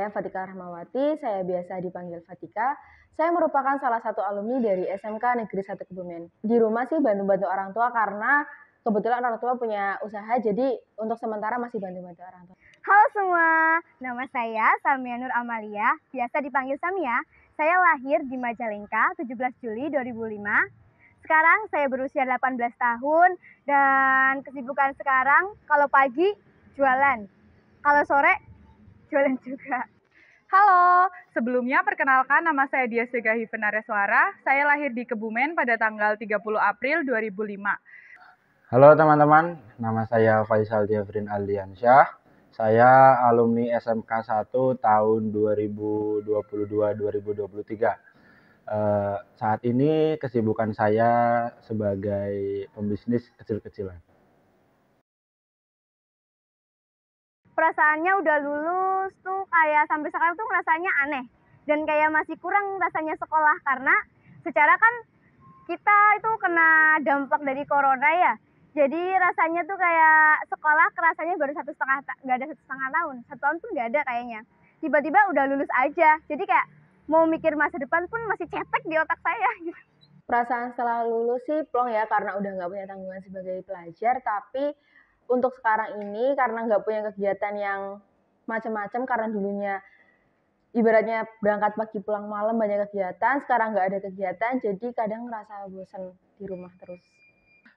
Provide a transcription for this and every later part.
saya Fatika Rahmawati, saya biasa dipanggil Fatika. Saya merupakan salah satu alumni dari SMK Negeri 1 Kebumen. Di rumah sih bantu-bantu orang tua karena kebetulan orang tua punya usaha, jadi untuk sementara masih bantu-bantu orang tua. Halo semua, nama saya Samia Nur Amalia, biasa dipanggil Samia. Saya lahir di Majalengka 17 Juli 2005. Sekarang saya berusia 18 tahun dan kesibukan sekarang kalau pagi jualan, kalau sore jualan juga. Halo, sebelumnya perkenalkan nama saya Dia Segahi Penareswara. Saya lahir di Kebumen pada tanggal 30 April 2005. Halo teman-teman, nama saya Faisal Diafrin Aldiansyah. Saya alumni SMK 1 tahun 2022-2023. Saat ini kesibukan saya sebagai pembisnis kecil-kecilan. Perasaannya udah lulus tuh kayak sampai sekarang tuh rasanya aneh. Dan kayak masih kurang rasanya sekolah karena secara kan kita itu kena dampak dari corona ya. Jadi rasanya tuh kayak sekolah kerasanya baru nggak ada 1,5 tahun. 1 tahun pun nggak ada kayaknya. Tiba-tiba udah lulus aja. Jadi kayak mau mikir masa depan pun masih cetek di otak saya. Perasaan setelah lulus sih plong ya karena udah nggak punya tanggungan sebagai pelajar, tapi untuk sekarang ini karena nggak punya kegiatan yang macam-macam karena dulunya ibaratnya berangkat pagi pulang malam banyak kegiatan, sekarang nggak ada kegiatan jadi kadang ngerasa bosan di rumah terus.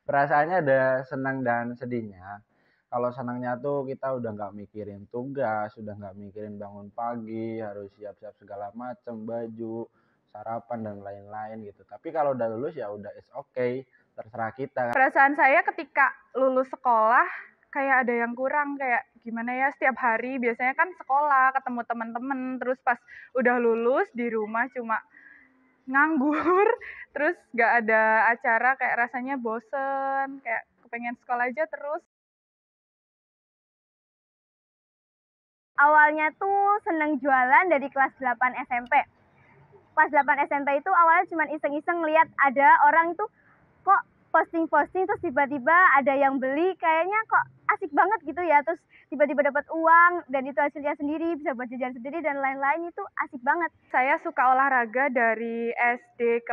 Perasaannya ada senang dan sedihnya. Kalau senangnya tuh kita udah nggak mikirin tugas, udah nggak mikirin bangun pagi, harus siap-siap segala macam, baju, sarapan dan lain-lain gitu. Tapi kalau udah lulus ya udah it's okay, terserah kita. Perasaan saya ketika lulus sekolah kayak ada yang kurang, kayak gimana ya, setiap hari biasanya kan sekolah, ketemu teman-teman, terus pas udah lulus di rumah cuma nganggur, terus gak ada acara, kayak rasanya bosen, kayak kepengen sekolah aja terus. Awalnya tuh seneng jualan dari kelas 8 SMP. Kelas 8 SMP itu awalnya cuma iseng-iseng lihat ada orang itu kok posting-posting terus tiba-tiba ada yang beli, kayaknya kok asik banget gitu ya, terus tiba-tiba dapat uang dan itu hasilnya sendiri, bisa buat jajan sendiri dan lain-lain, itu asik banget. Saya suka olahraga dari SD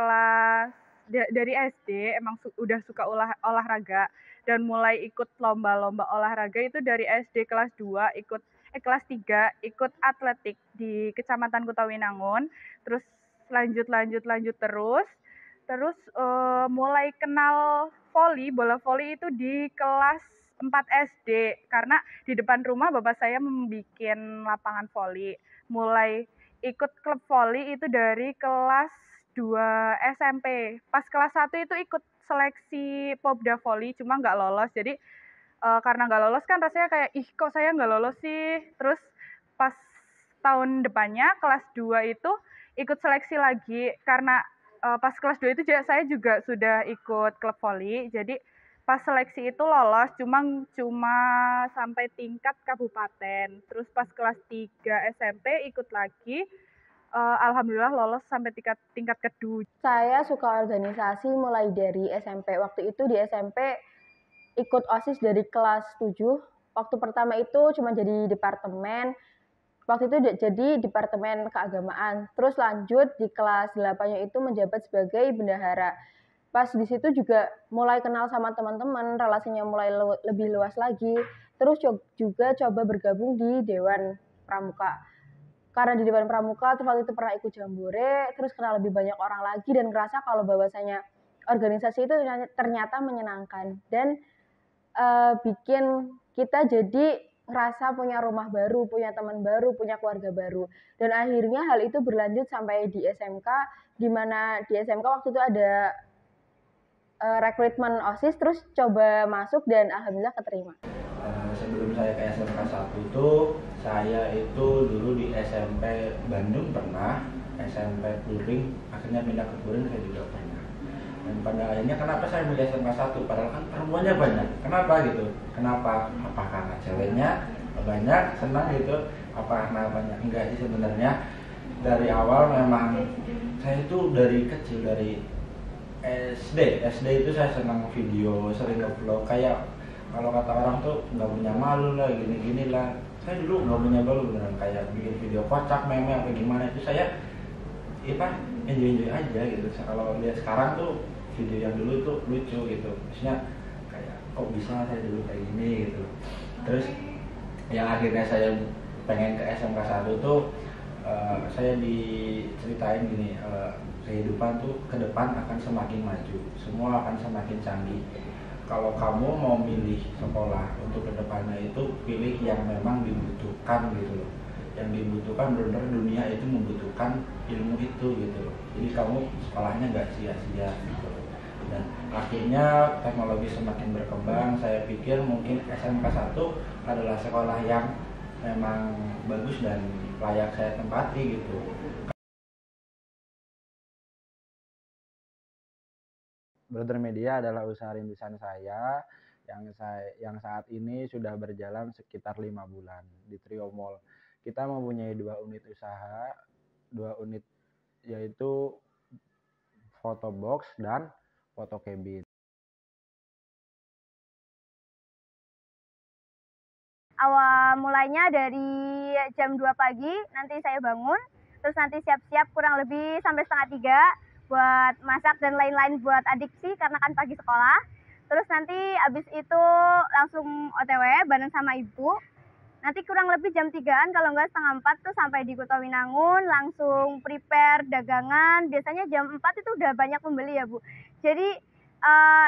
emang udah suka olahraga dan mulai ikut lomba-lomba olahraga itu dari SD kelas 2 kelas 3 ikut atletik di Kecamatan Kutawinangun, terus lanjut terus mulai kenal bola voli itu di kelas 4 SD karena di depan rumah bapak saya membuat lapangan voli. Mulai ikut klub voli itu dari kelas 2 SMP. Pas kelas 1 itu ikut seleksi Popda Voli cuma nggak lolos. Jadi karena nggak lolos kan rasanya kayak kok saya nggak lolos sih. Terus pas tahun depannya kelas 2 itu ikut seleksi lagi karena pas kelas 2 itu saya juga sudah ikut klub voli, jadi pas seleksi itu lolos cuma sampai tingkat kabupaten. Terus pas kelas 3 SMP ikut lagi, alhamdulillah lolos sampai tingkat kedua. Saya suka organisasi mulai dari SMP. Waktu itu di SMP ikut OSIS dari kelas 7. Waktu pertama itu cuma jadi departemen. Waktu itu jadi Departemen Keagamaan, terus lanjut di kelas 8-nya itu menjabat sebagai bendahara. Pas di situ juga mulai kenal sama teman-teman, relasinya mulai lebih luas lagi, terus juga coba bergabung di Dewan Pramuka. Karena di Dewan Pramuka, terus waktu itu pernah ikut jambore, terus kenal lebih banyak orang lagi, dan ngerasa kalau bahwasanya organisasi itu ternyata menyenangkan, dan bikin kita jadi ngerasa punya rumah baru, punya teman baru, punya keluarga baru. Dan akhirnya hal itu berlanjut sampai di SMK, di mana di SMK waktu itu ada rekrutmen OSIS, terus coba masuk dan alhamdulillah keterima. Sebelum saya ke SMK 1 itu, saya itu dulu di SMP Bandung pernah, SMP Puring, akhirnya pindah ke Puring saya juga pernah. Dan pada akhirnya kenapa saya milih SMK 1? Padahal kan perempuannya banyak. Kenapa gitu? Kenapa? Apa karena ceweknya banyak, senang gitu? Apa karena banyak? Enggak sih sebenarnya. Dari awal memang saya itu dari kecil, dari SD itu saya senang video, sering nge-vlog. Kayak kalau kata orang tuh nggak punya malu lah, gini-gini lah. Saya dulu nggak punya malu beneran, kayak bikin video kocak, meme apa gimana itu saya enjoy aja gitu. Kalau lihat sekarang tuh video yang dulu tuh lucu gitu, maksudnya kayak kok bisa saya dulu kayak gini gitu. Terus yang akhirnya saya pengen ke SMK 1 tuh saya diceritain gini, kehidupan tuh ke depan akan semakin maju, semua akan semakin canggih. Kalau kamu mau milih sekolah untuk kedepannya itu pilih yang memang dibutuhkan gitu loh. Yang dibutuhkan benar-benar dunia itu membutuhkan ilmu itu gitu loh. Jadi kamu sekolahnya nggak sia-sia gitu loh. Dan akhirnya teknologi semakin berkembang, saya pikir mungkin SMK 1 adalah sekolah yang memang bagus dan layak saya tempati gitu. Brother Media adalah usaha rintisan saya yang saat ini sudah berjalan sekitar 5 bulan di Trio Mall. Kita mempunyai 2 unit usaha, 2 unit yaitu photo box dan photo cabin. Awal mulainya dari jam 2 pagi, nanti saya bangun, terus nanti siap-siap kurang lebih sampai setengah 3 buat masak dan lain-lain buat adik sih, karena kan pagi sekolah. Terus nanti abis itu langsung OTW bareng sama ibu. Nanti kurang lebih jam 3-an, kalau enggak setengah 4 tuh sampai di Kota Winangun, langsung prepare dagangan. Biasanya jam 4 itu udah banyak pembeli ya Bu. Jadi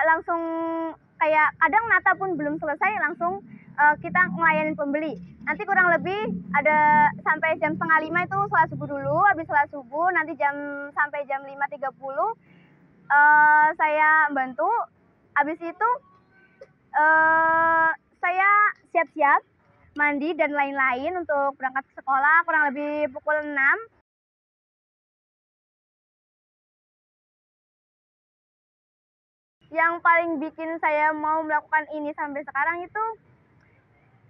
langsung kayak kadang nata pun belum selesai langsung kita ngelayanin pembeli. Nanti kurang lebih ada sampai jam setengah 5 itu sholat subuh dulu. Habis sholat subuh nanti sampai jam 5.30 saya bantu. Habis itu saya siap-siap mandi dan lain-lain untuk berangkat ke sekolah kurang lebih pukul 6. Yang paling bikin saya mau melakukan ini sampai sekarang itu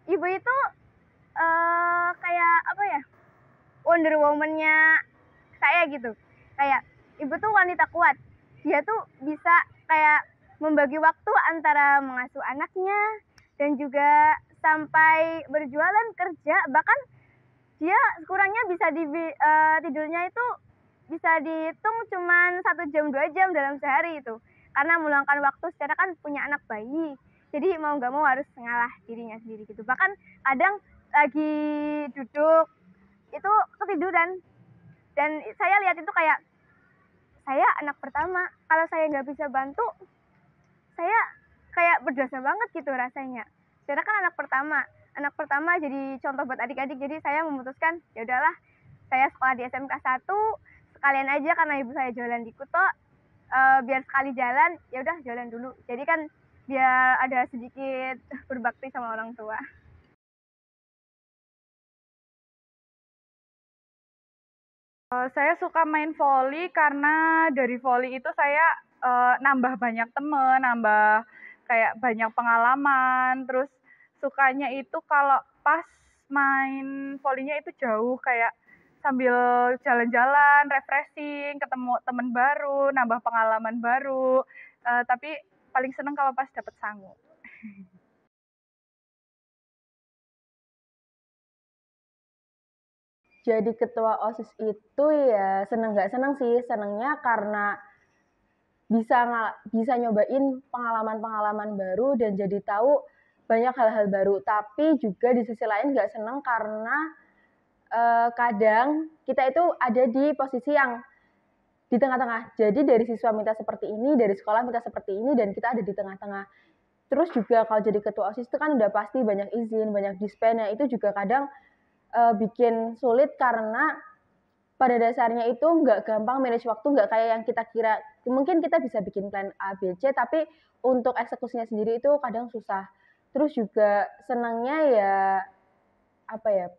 ibu itu kayak apa ya, Wonder Woman-nya saya gitu. Kayak ibu tuh wanita kuat. Dia tuh bisa kayak membagi waktu antara mengasuh anaknya dan juga sampai berjualan kerja. Bahkan dia kurangnya bisa tidurnya itu bisa dihitung cuman 1 jam 2 jam dalam sehari itu. Karena meluangkan waktu secara kan punya anak bayi. Jadi mau nggak mau harus ngalah dirinya sendiri gitu. Bahkan kadang lagi duduk itu ketiduran. Dan saya lihat itu kayak, saya anak pertama, kalau saya nggak bisa bantu, saya kayak berdosa banget gitu rasanya. Saya kan anak pertama jadi contoh buat adik-adik. Jadi saya memutuskan, ya udahlah, saya sekolah di SMK 1, sekalian aja karena ibu saya jualan di Kuto, biar sekali jalan, ya udah jalan dulu. Jadi kan biar ada sedikit berbakti sama orang tua. Saya suka main voli karena dari voli itu saya nambah banyak temen, nambah kayak banyak pengalaman. Terus sukanya itu kalau pas main volinya itu jauh, kayak sambil jalan-jalan, refreshing, ketemu temen baru, nambah pengalaman baru. Tapi paling seneng kalau pas dapet sangu. Jadi ketua OSIS itu ya seneng nggak seneng sih. Senengnya karena bisa nyobain pengalaman-pengalaman baru dan jadi tahu banyak hal-hal baru. Tapi juga di sisi lain nggak seneng karena kadang kita itu ada di posisi yang di tengah-tengah. Jadi dari siswa minta seperti ini, dari sekolah minta seperti ini, dan kita ada di tengah-tengah. Terus juga kalau jadi ketua OSIS itu kan udah pasti banyak izin, banyak dispennya. Itu juga kadang bikin sulit karena pada dasarnya itu nggak gampang manage waktu, nggak kayak yang kita kira. Mungkin kita bisa bikin plan A, B, C, tapi untuk eksekusinya sendiri itu kadang susah. Terus juga senangnya ya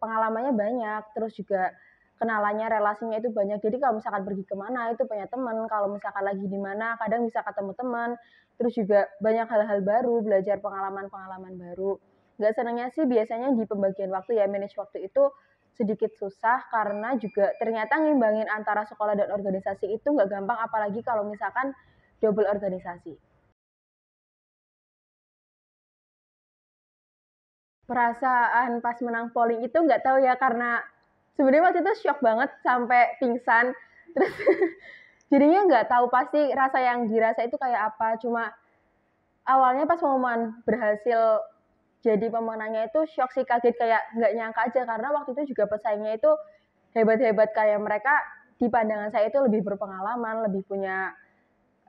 pengalamannya banyak, terus juga kenalannya, relasinya itu banyak. Jadi kalau misalkan pergi kemana itu punya teman, kalau misalkan lagi di mana kadang bisa ketemu teman, terus juga banyak hal-hal baru, belajar pengalaman-pengalaman baru. Nggak senangnya sih biasanya di pembagian waktu ya, manage waktu itu sedikit susah karena juga ternyata ngimbangin antara sekolah dan organisasi itu nggak gampang, apalagi kalau misalkan double organisasi. Perasaan pas menang polling itu nggak tahu ya, karena sebenarnya waktu itu shock banget sampai pingsan. Terus jadinya nggak tahu pasti rasa yang dirasa itu kayak apa. Cuma awalnya pas pengumuman berhasil jadi pemenangnya itu shock sih, kaget, kayak nggak nyangka aja, karena waktu itu juga pesaingnya itu hebat-hebat, kayak mereka di pandangan saya itu lebih berpengalaman, lebih punya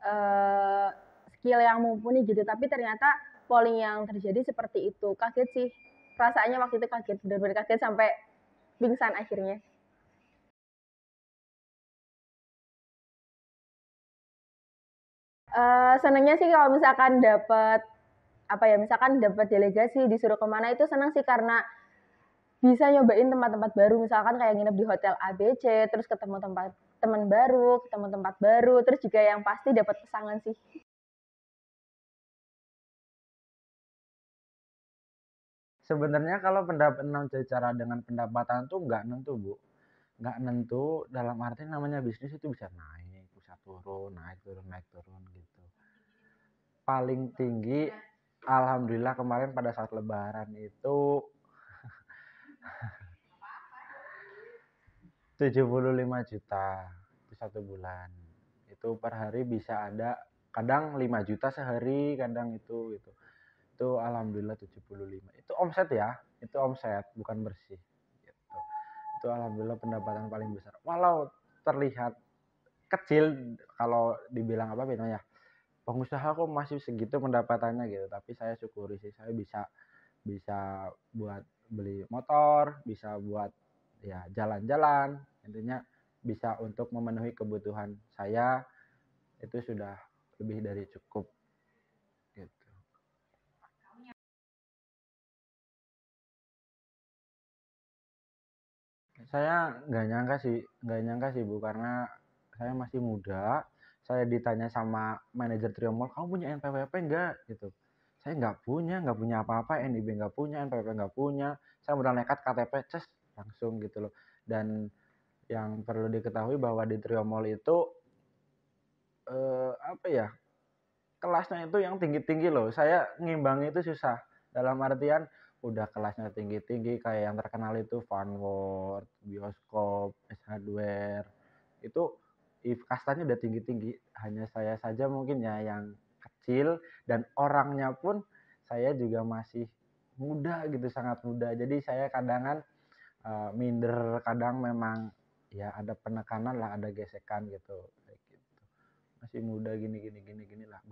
uh, skill yang mumpuni gitu. Tapi ternyata polling yang terjadi seperti itu, kaget sih. Perasaannya waktu itu kaget, benar-benar kaget sampai pingsan akhirnya. Senangnya sih kalau misalkan dapat apa ya, misalkan dapat delegasi disuruh kemana itu senang sih, karena bisa nyobain tempat-tempat baru, misalkan kayak nginep di hotel ABC, terus ketemu tempat teman baru, ketemu tempat baru, terus juga yang pasti dapat pesangon sih. Sebenarnya kalau pendapat cara dengan pendapatan tuh nggak nentu, Bu. Nggak nentu dalam arti namanya bisnis itu bisa naik, bisa turun, naik turun, naik turun gitu. Paling tinggi, alhamdulillah kemarin pada saat lebaran itu 75 juta itu 1 bulan. Itu per hari bisa ada kadang 5 juta sehari, kadang itu gitu. Itu alhamdulillah 75. Itu omset ya, itu omset bukan bersih gitu. Itu alhamdulillah pendapatan paling besar. Walau terlihat kecil kalau dibilang apa namanya, pengusaha kok masih segitu pendapatannya gitu, tapi saya syukuri sih, saya bisa bisa buat beli motor, bisa buat ya jalan-jalan, intinya bisa untuk memenuhi kebutuhan saya, itu sudah lebih dari cukup gitu. Saya nggak nyangka sih Bu, karena saya masih muda. Saya ditanya sama manajer Triomol, kamu punya NPWP nggak gitu. Saya nggak punya apa-apa, NIB nggak punya, NPWP nggak punya. Saya udah nekat KTP, ces langsung gitu loh. Dan yang perlu diketahui bahwa di Triomol itu apa ya, kelasnya itu yang tinggi-tinggi loh. Saya ngimbangi itu susah. Dalam artian udah kelasnya tinggi-tinggi kayak yang terkenal itu Vanward, Bioskop, S Hardware. Itu kastanya udah tinggi-tinggi. Hanya saya saja mungkin ya yang kecil, dan orangnya pun saya juga masih muda gitu, sangat muda. Jadi saya kadangan minder, kadang memang ya ada penekanan lah, ada gesekan gitu. Masih muda gini lah,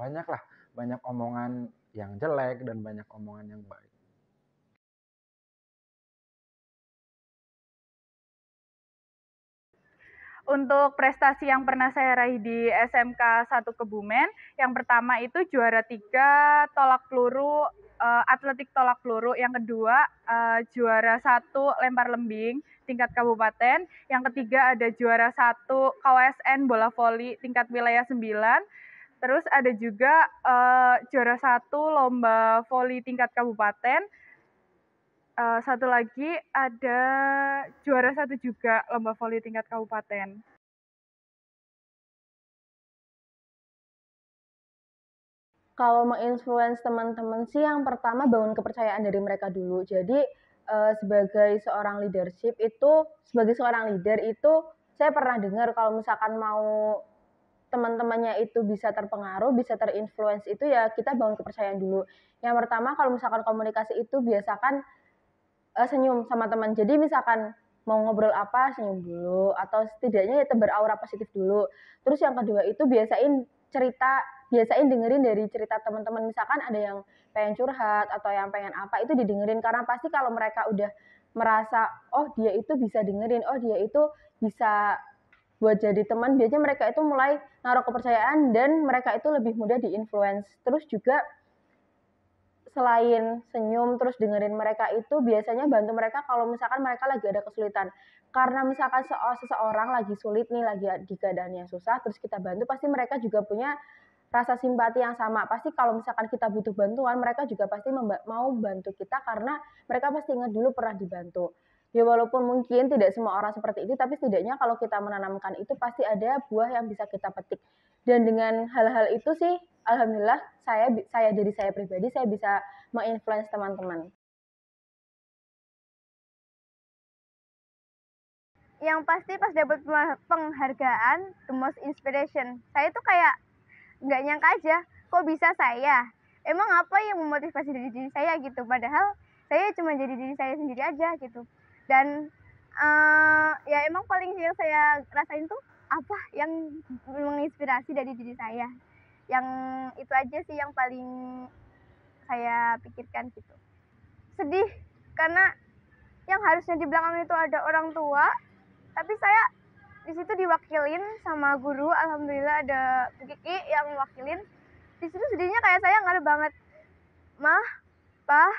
banyak omongan yang jelek dan banyak omongan yang baik. Untuk prestasi yang pernah saya raih di SMK 1 Kebumen, yang pertama itu juara 3 tolak peluru, atletik tolak peluru, yang kedua juara 1 lempar lembing tingkat kabupaten, yang ketiga ada juara 1 KWSN bola voli tingkat wilayah 9, terus ada juga juara 1 lomba voli tingkat kabupaten, satu lagi ada juara 1 juga lomba voli tingkat kabupaten. Kalau menginfluence teman-teman sih, yang pertama bangun kepercayaan dari mereka dulu. Jadi sebagai seorang leadership itu, sebagai seorang leader itu, saya pernah dengar kalau misalkan mau teman-temannya itu bisa terpengaruh, bisa terinfluence, itu ya kita bangun kepercayaan dulu. Yang pertama, kalau misalkan komunikasi itu biasakan senyum sama teman. Jadi misalkan mau ngobrol apa, senyum dulu, atau setidaknya ya beraura positif dulu. Terus yang kedua itu biasain dengerin dari cerita teman-teman. Misalkan ada yang pengen curhat atau yang pengen apa, itu didengerin, karena pasti kalau mereka udah merasa oh dia itu bisa dengerin, oh dia itu bisa buat jadi teman, biasanya mereka itu mulai naruh kepercayaan dan mereka itu lebih mudah diinfluence. Terus juga selain senyum terus dengerin mereka, itu biasanya bantu mereka kalau misalkan mereka lagi ada kesulitan. Karena misalkan seseorang lagi sulit nih, lagi di keadaan yang susah, terus kita bantu, pasti mereka juga punya rasa simpati yang sama. Pasti kalau misalkan kita butuh bantuan, mereka juga pasti mau bantu kita, karena mereka pasti ingat dulu pernah dibantu. Ya walaupun mungkin tidak semua orang seperti itu, tapi setidaknya kalau kita menanamkan itu, pasti ada buah yang bisa kita petik. Dan dengan hal-hal itu sih, alhamdulillah saya dari saya pribadi, saya bisa menginfluence teman-teman. yang pasti pas dapat penghargaan the most inspiration, saya tuh kayak nggak nyangka aja kok bisa saya, emang apa yang memotivasi dari diri saya gitu, padahal saya cuma jadi diri saya sendiri aja gitu. Dan ya emang paling yang saya rasain tuh apa yang menginspirasi dari diri saya, yang itu aja sih yang paling saya pikirkan gitu. Sedih karena yang harusnya di belakang itu ada orang tua, tapi saya di situ diwakilin sama guru. Alhamdulillah ada Bu Kiki yang wakilin. Di situ sedihnya kayak saya nggak ada banget, mah, pah,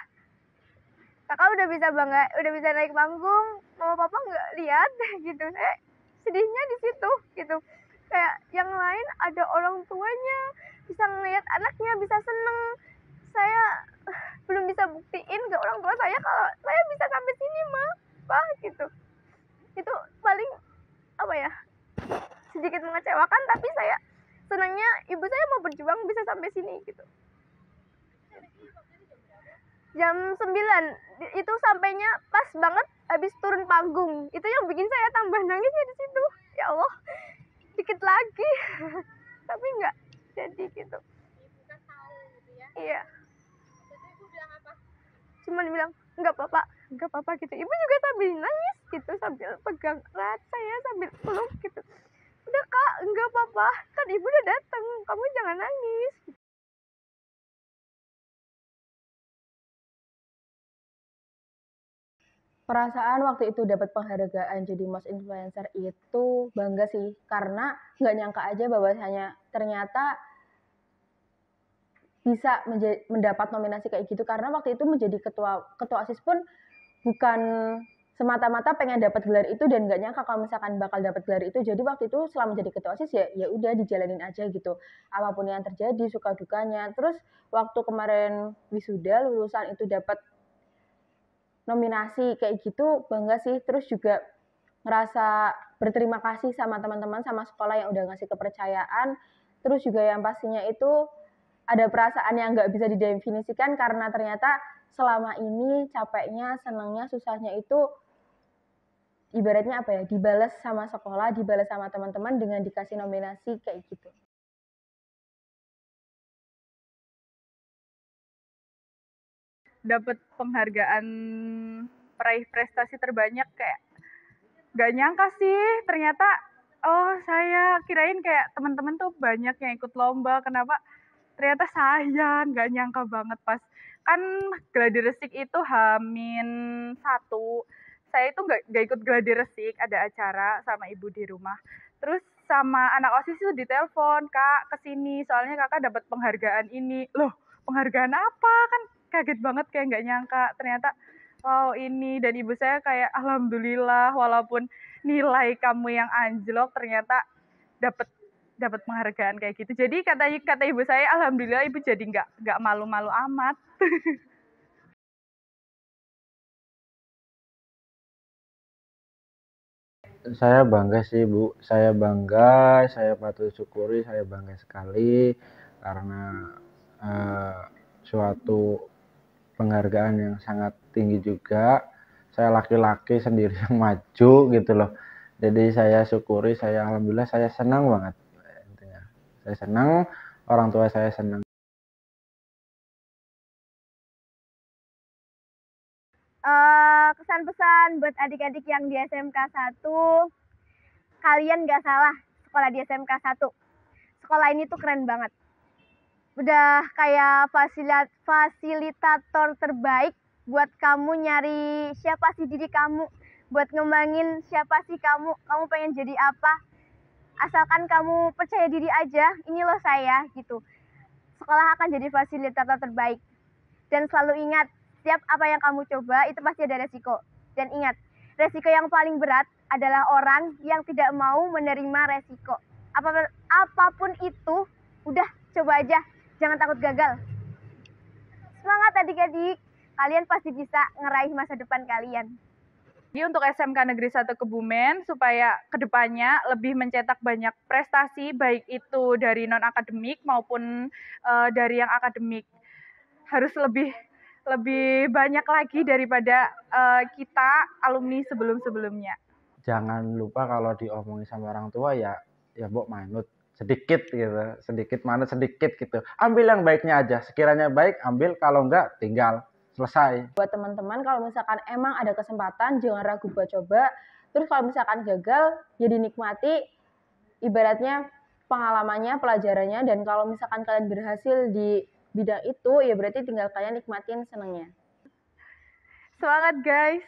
kakak udah bisa bangga, udah bisa naik panggung, mama papa nggak lihat gitu. Saya sedihnya di situ gitu. Kayak yang lain ada orang tuanya bisa ngeliat anaknya bisa seneng, saya belum bisa buktiin ke orang tua saya kalau saya bisa sampai sini mah, pah gitu. Itu paling apa ya, sedikit mengecewakan, tapi saya senangnya ibu saya mau berjuang bisa sampai sini gitu. Jam 9 itu sampainya pas banget habis turun panggung, itu yang bikin saya tambah nangisnya di situ. Ya Allah, dikit lagi tapi nggak jadi gitu. Iya, cuman bilang nggak apa-apa gitu. Ibu juga sambil nangis gitu, sambil pegang erat saya, sambil peluk gitu. Udah kak, nggak apa-apa, kan ibu udah datang, kamu jangan nangis. Perasaan waktu itu dapat penghargaan jadi Most Influencer itu bangga sih, karena nggak nyangka aja bahwasanya ternyata bisa mendapat nominasi kayak gitu. Karena waktu itu menjadi ketua OSIS pun bukan semata-mata pengen dapat gelar itu dan nggak nyangka kalau misalkan bakal dapat gelar itu. Jadi waktu itu selama jadi ketua OSIS ya udah dijalanin aja gitu. Apapun yang terjadi, suka dukanya. Terus waktu kemarin wisuda lulusan itu dapat nominasi kayak gitu, bangga sih. Terus juga ngerasa berterima kasih sama teman-teman, sama sekolah yang udah ngasih kepercayaan. Terus juga yang pastinya itu ada perasaan yang nggak bisa didefinisikan, karena ternyata selama ini capeknya, senangnya, susahnya itu ibaratnya apa ya, dibalas sama sekolah, dibalas sama teman-teman dengan dikasih nominasi kayak gitu. Dapat penghargaan peraih prestasi terbanyak, kayak gak nyangka sih ternyata. Oh, saya kirain kayak teman-teman tuh banyak yang ikut lomba, kenapa ternyata saya nggak nyangka banget. Pas kan gladi resik itu H-1, saya itu nggak ikut gladi resik, ada acara sama ibu di rumah. Terus sama anak OSIS itu ditelepon, kak kesini soalnya kakak dapat penghargaan ini. Loh, penghargaan apa? Kan kaget banget, kayak nggak nyangka ternyata. Wow, ini. Dan ibu saya kayak alhamdulillah, walaupun nilai kamu yang anjlok ternyata dapat dapat penghargaan kayak gitu. Jadi kata ibu saya, alhamdulillah ibu jadi nggak malu-malu amat. Saya bangga sih Bu, saya bangga, saya patut syukuri, saya bangga sekali karena suatu penghargaan yang sangat tinggi juga. Saya laki-laki sendiri yang maju gitu loh. Jadi saya syukuri, saya alhamdulillah, saya senang banget intinya. Saya senang, orang tua saya senang. Kesan pesan buat adik-adik yang di SMK 1, kalian gak salah sekolah di SMK 1. Sekolah ini tuh keren banget. Udah kayak fasilitator terbaik buat kamu nyari siapa sih diri kamu, buat ngembangin siapa sih kamu pengen jadi apa. Asalkan kamu percaya diri aja, ini loh saya gitu. Sekolah akan jadi fasilitator terbaik. Dan selalu ingat, setiap apa yang kamu coba itu pasti ada resiko. Dan ingat, resiko yang paling berat adalah orang yang tidak mau menerima resiko. Apapun itu, udah coba aja, jangan takut gagal. Semangat adik-adik, kalian pasti bisa ngeraih masa depan kalian. Jadi untuk SMK Negeri 1 Kebumen, supaya kedepannya lebih mencetak banyak prestasi, baik itu dari non-akademik maupun dari yang akademik, harus lebih banyak lagi daripada kita alumni sebelum-sebelumnya. jangan lupa kalau diomongin sama orang tua ya mbok manut sedikit gitu, sedikit manut sedikit gitu. Ambil yang baiknya aja, sekiranya baik ambil, kalau enggak tinggal, selesai. Buat teman-teman kalau misalkan emang ada kesempatan jangan ragu buat coba. Terus kalau misalkan gagal ya dinikmati, ibaratnya pengalamannya, pelajarannya, dan kalau misalkan kalian berhasil di bidang itu ya berarti tinggal kalian nikmatin senengnya. Semangat guys!